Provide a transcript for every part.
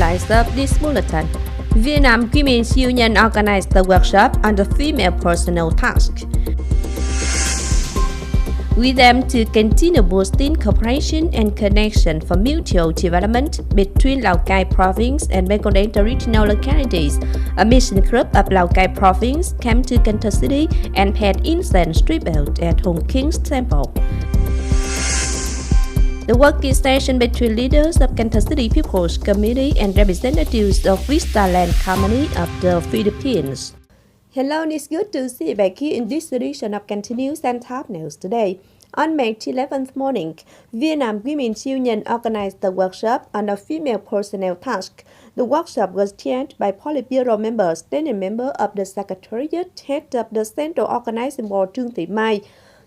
highlights of this bulletin. Vietnam Women's Union organized the workshop on the female personal task. We aim to continue boosting cooperation and connection for mutual development between Lào Cai province and Mekong regional localities. A mission group of Lào Cai province came to Cần Thơ City and paid incense tribute at Hùng Kings temple. The working session between leaders of Cần Thơ City People's Committee and representatives of Vista Land Company of the Philippines. Hello, it's good to see you back here in this edition of Continuous and Top News today. On May 11th morning, Vietnam Women's Union organized the workshop on a female personnel task. The workshop was chaired by Politburo member, standing member of the Secretariat, head of the Central Organizing Board Trương Thị Mai.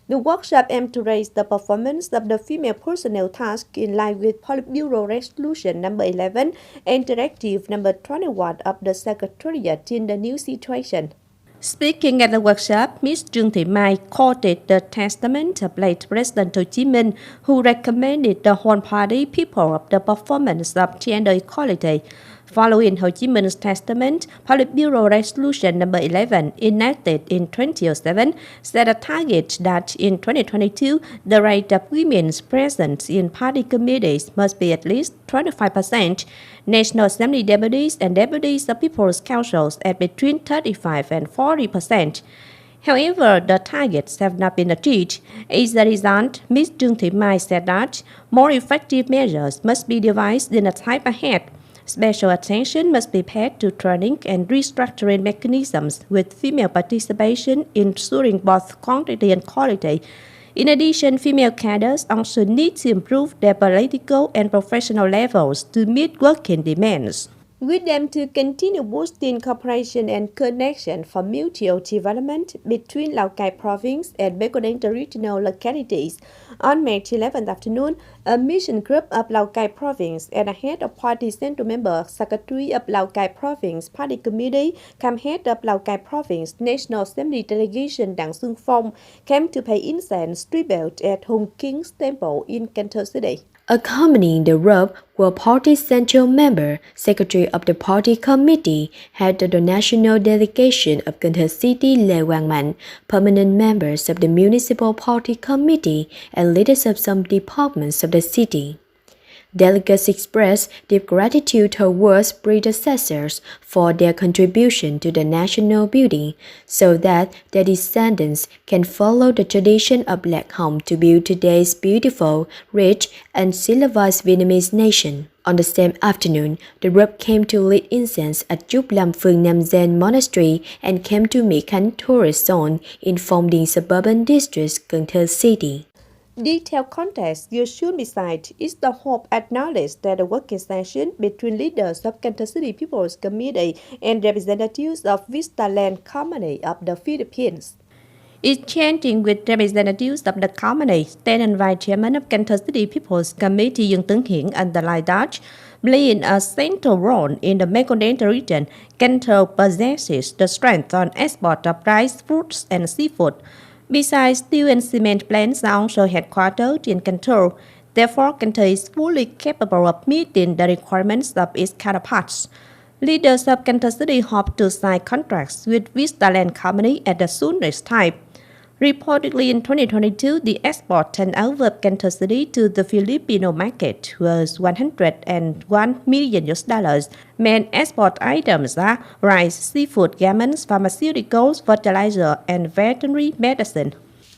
The workshop aimed to raise the performance of the female personnel task in line with Politburo Resolution number 11 and Directive number 21 of the Secretariat in the new situation. Speaking at the workshop, Ms. Trương Thị Mai quoted the testament of late President Hồ Chí Minh, who recommended the whole party people of the performance of gender equality. Following Hồ Chí Minh's testament, Politburo Resolution number 11, enacted in 2007, set a target that in 2022, the rate of women's presence in party committees must be at least 25%, National Assembly deputies and deputies of People's Councils at between 35 and 40%. However, the targets have not been achieved. As a result, Ms. Trương Thị Mai said that more effective measures must be devised in the time ahead. Special attention must be paid to training and restructuring mechanisms with female participation, ensuring both quantity and quality. In addition, female cadres also need to improve their political and professional levels to meet working demands. We aim to continue boosting cooperation and connection for mutual development between Lào Cai province and Mekong regional localities. On May 11th afternoon, a mission group of Lào Cai province and a head of party central member, secretary of Lào Cai province party committee, come head of Lào Cai province National Assembly delegation Đặng Xuân Phong came to pay incense tribute at Hùng Kings temple in Cần Thơ City. Accompanying the group were party central member, secretary of the party committee, head of the national delegation of Cần Thơ City Lê Quang Mạnh, permanent members of the municipal party committee, and leaders of some departments of the city. Delegates expressed deep gratitude towards predecessors for their contribution to the national building, so that their descendants can follow the tradition of Lạc Hồng to build today's beautiful, rich, and civilized Vietnamese nation. On the same afternoon, the group came to lead incense at Chúc Lâm Phương Nam Zen Monastery and came to Mỹ Khánh Tourist Zone in Phong Điền suburban district, Cần Thơ City. Detailed context you should beside is the hope acknowledged that the working session between leaders of Cần Thơ City People's Committee and representatives of Vista Land Company of the Philippines. Exchanging with representatives of the company, State and Vice Chairman of Cần Thơ City People's Committee những underlined that, playing a central role in the Mekong region, Cần Thơ possesses the strength on export of rice, fruits, and seafood. Besides, steel and cement plants are also headquartered in Cần Thơ. Therefore, Cần Thơ is fully capable of meeting the requirements of its counterparts. Leaders of Cần Thơ City hope to sign contracts with Vista Land Company at the soonest time. Reportedly, in 2022, the export turnover of Cần Thơ City to the Filipino market was $101 million. Main export items are rice, seafood, garments, pharmaceuticals, fertilizer, and veterinary medicine.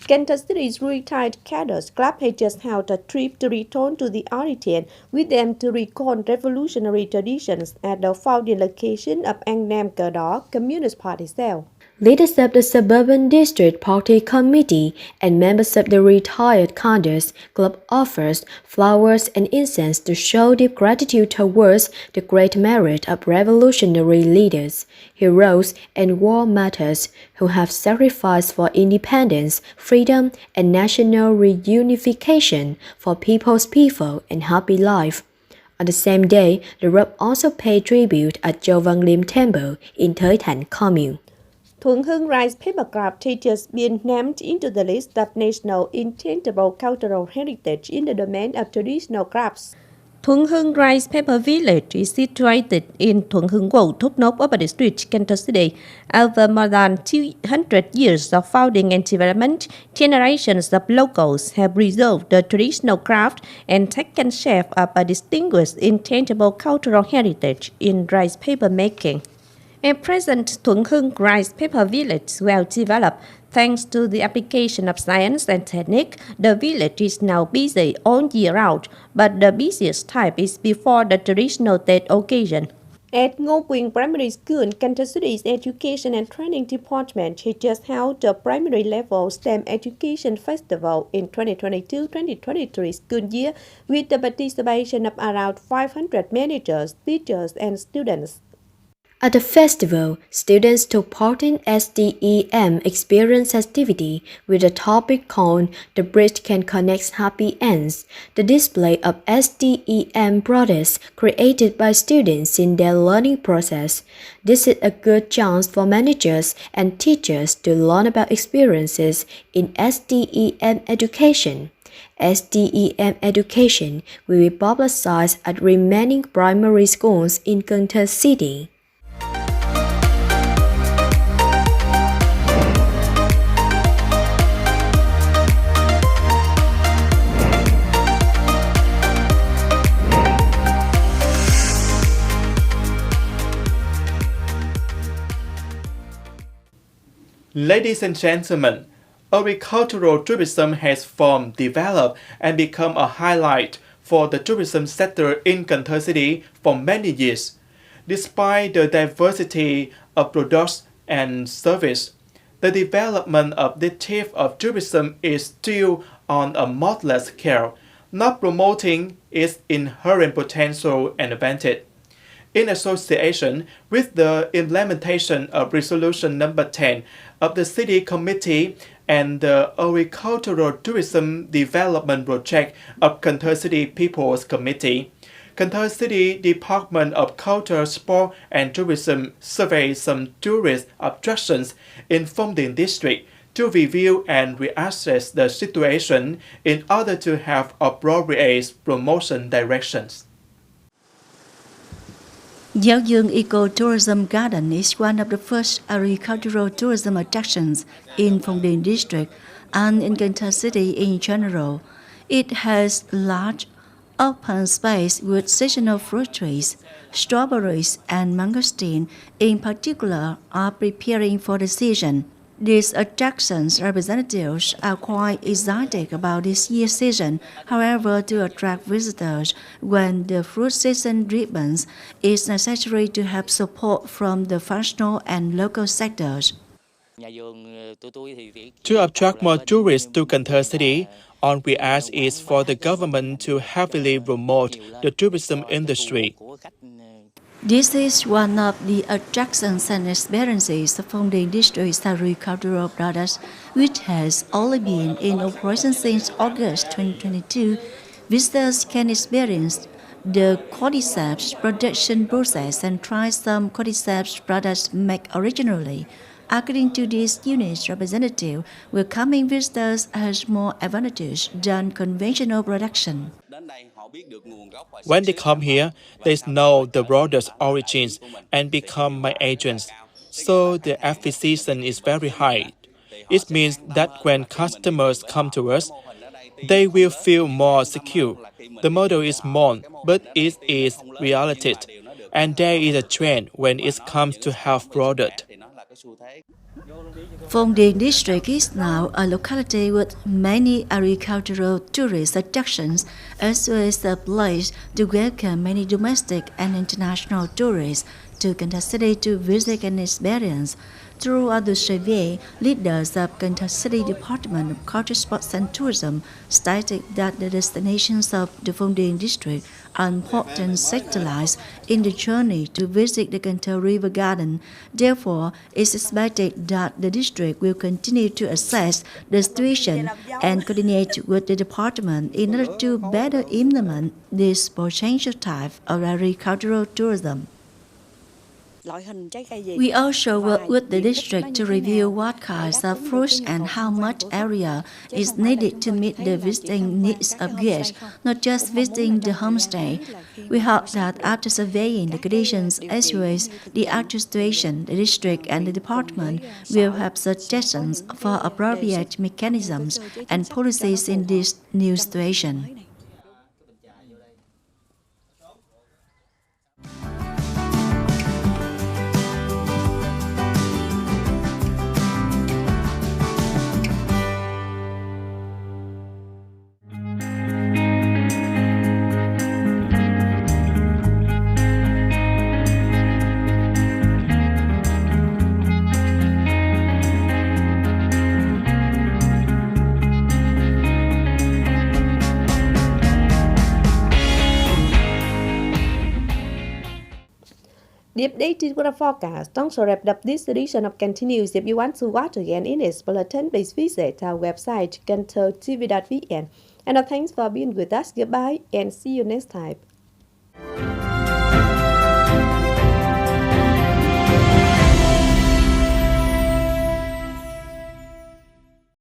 Cần Thơ City's retired cadres club had just held a trip to return to the origin with them to recall revolutionary traditions at the founding location of Anh Nam Cờ Đỏ Communist Party cell. Leaders of the Suburban District Party Committee and members of the retired cadres club offers flowers and incense to show deep gratitude towards the great merit of revolutionary leaders, heroes, and war martyrs who have sacrificed for independence, freedom, and national reunification for people's peaceful and happy life. On the same day, the group also paid tribute at Châu Văn Liêm Temple in Thời, Thành commune. Thuận Hưng rice paper craft teachers being named into the list of national intangible cultural heritage in the domain of traditional crafts. Thuận Hưng Rice Paper Village is situated in Thuận Hưng Ward, Thốt Upper District, Cần Thơ City. Over more than 200 years of founding and development, generations of locals have preserved the traditional craft and taken shape of a distinguished, intangible cultural heritage in rice paper making. At present, Thuận Hưng Rice Paper Village is well developed. Thanks to the application of science and technique, the village is now busy all year round, but the busiest time is before the traditional date occasion. At Ngô Quyền Primary School in Cần Thơ City's Education and Training Department, he just held the primary level STEM Education Festival in 2022-2023 school year with the participation of around 500 managers, teachers, and students. At the festival, students took part in STEM experience activity with a topic called "The Bridge Can Connect Happy Ends." The display of STEM products created by students in their learning process. This is a good chance for managers and teachers to learn about experiences in STEM education. STEM education will be publicized at remaining primary schools in Cần Thơ City. Ladies and gentlemen, agricultural tourism has formed, developed, and become a highlight for the tourism sector in Cần Thơ City for many years. Despite the diversity of products and service, the development of this type of tourism is still on a modest scale, not promoting its inherent potential and advantage. In association with the implementation of Resolution Number 10 of the City Committee and the Agricultural Tourism Development Project of Cần Thơ City People's Committee, Cần Thơ City Department of Culture, Sport and Tourism surveyed some tourist attractions in Phong Điền District to review and reassess the situation in order to have appropriate promotion directions. Giáo Dương Eco-Tourism Garden is one of the first agricultural tourism attractions in Phong Điền District and in Cần Thơ City in general. It has large open space with seasonal fruit trees. Strawberries and mangosteen in particular are preparing for the season. These attractions representatives are quite excited about this year's season. However, to attract visitors when the fruit season deepens, it's necessary to have support from the functional and local sectors. To attract more tourists to Cần Thơ City, all we ask is for the government to heavily promote the tourism industry. This is one of the attractions and experiences of Phong Điền District's agricultural products, which has only been in operation since August 2022. Visitors can experience the cordyceps production process and try some cordyceps products made originally. According to this unit's representative, welcoming visitors has more advantage than conventional production. When they come here, they know the product's origins and become my agents, so the acquisition is very high. It means that when customers come to us, they will feel more secure. The model is small, but it is reality, and there is a trend when it comes to health product. Phong Điền District is now a locality with many agricultural tourist attractions, as well as a place to welcome many domestic and international tourists to Cần Thơ City to visit and experience. Throughout the survey, leaders of Cần Thơ City Department of Culture, Sports and Tourism stated that the destinations of the Phong Điền District are important sectors in the journey to visit the Cần Thơ River Garden. Therefore, it's expected that the district will continue to assess the situation and coordinate with the department in order to better implement this potential type of agricultural tourism. We also work with the district to review what kinds of fruits and how much area is needed to meet the visiting needs of guests, not just visiting the homestay. We hope that after surveying the conditions as well as the actual situation, the district and the department will have suggestions for appropriate mechanisms and policies in this new situation. The updated weather forecast also wrapped up this edition of Continues. If you want to watch again in its bulletin, please visit our website, TV.vn. And thanks for being with us. Goodbye and see you next time.